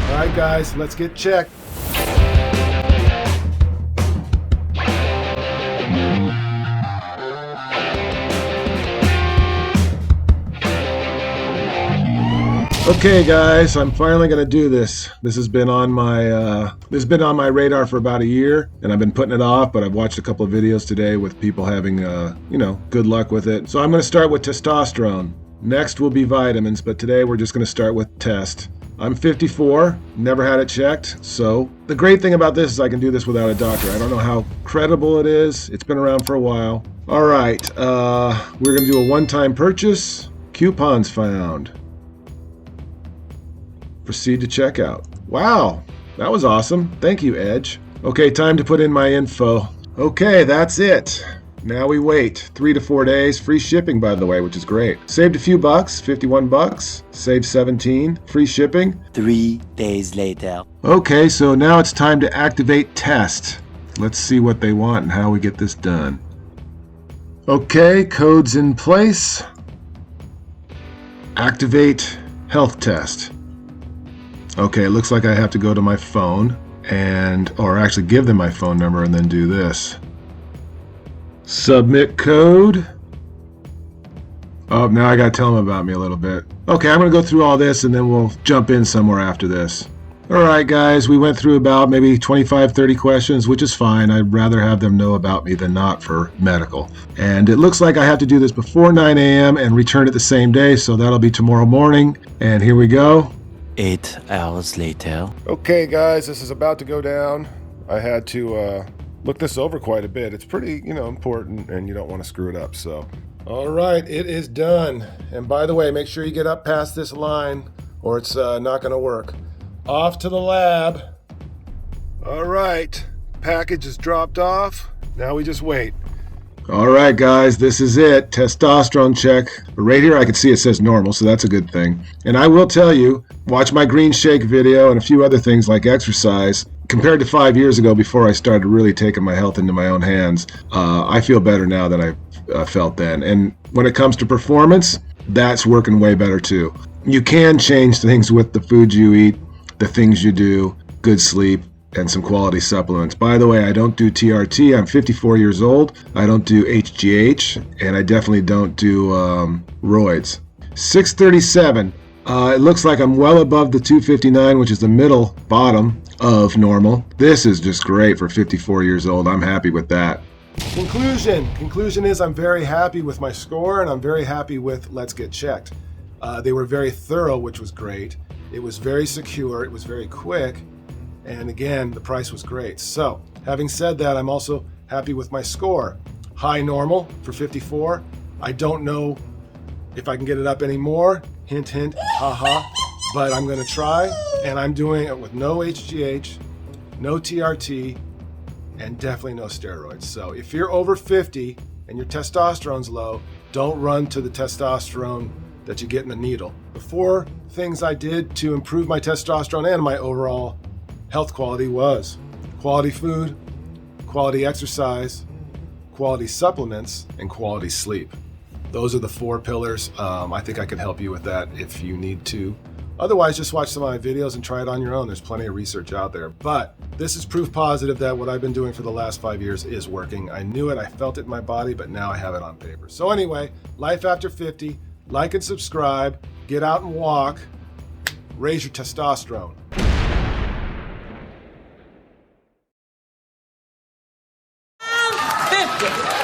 All right, guys, let's get checked. Okay, guys, I'm finally going to do this. This has been on my radar for about a year, and I've been putting it off, but I've watched a couple of videos today with people having, good luck with it. So I'm going to start with testosterone. Next will be vitamins, but today we're just going to start with test. I'm 54, never had it checked, so the great thing about this is I can do this without a doctor. I don't know how credible it is. It's been around for a while. All right, we're going to do a one-time purchase. Coupons found. Proceed to checkout. Wow, that was awesome. Thank you, Edge. Okay, time to put in my info. Okay, that's it. Now we wait 3 to 4 days. Free shipping, by the way, which is great. Saved a few bucks, 51 bucks. Saved 17. Free shipping. 3 days later. Okay, so now it's time to activate test. Let's see what they want and how we get this done. Okay, code's in place. Activate health test. Okay, it looks like I have to go to my phone or actually give them my phone number and then do this. Submit code. Oh, now I gotta tell them about me a little bit. Okay, I'm gonna go through all this and then we'll jump in somewhere after this. All right, guys, we went through about maybe 25, 30 questions, which is fine. I'd rather have them know about me than not for medical. And it looks like I have to do this before 9 a.m. and return it the same day, so that'll be tomorrow morning. And here we go. 8 hours later. Okay, guys, this is about to go down. I had to look this over quite a bit. It's pretty, important, and you don't want to screw it up, so. All right, it is done. And by the way, make sure you get up past this line or it's not going to work. Off to the lab. All right, package is dropped off. Now we just wait. All right, guys, this is it. Testosterone check. Right here, I can see it says normal, so that's a good thing. And I will tell you, watch my green shake video and a few other things like exercise. Compared to 5 years ago, before I started really taking my health into my own hands, I feel better now than I felt then. And when it comes to performance, that's working way better too. You can change things with the food you eat, the things you do, good sleep, and some quality supplements. By the way, I don't do TRT. I'm 54 years old. I don't do HGH, and I definitely don't do roids. 637. It looks like I'm well above the 259, which is the middle bottom of normal. This is just great for 54 years old. I'm happy with that. Conclusion is I'm very happy with my score, and I'm very happy with Let's Get Checked. They were very thorough, which was great. It was very secure. It was very quick. And again, the price was great. So, having said that, I'm also happy with my score. High normal for 54. I don't know if I can get it up anymore. Hint, hint, haha. But I'm going to try. And I'm doing it with no HGH, no TRT, and definitely no steroids. So, if you're over 50 and your testosterone's low, don't run to the testosterone that you get in the needle. The 4 things I did to improve my testosterone and my overall health quality was quality food, quality exercise, quality supplements, and quality sleep. Those are the 4 pillars. I think I can help you with that if you need to. Otherwise, just watch some of my videos and try it on your own. There's plenty of research out there. But this is proof positive that what I've been doing for the last 5 years is working. I knew it, I felt it in my body, but now I have it on paper. So anyway, life after 50, like and subscribe, get out and walk, raise your testosterone. 50.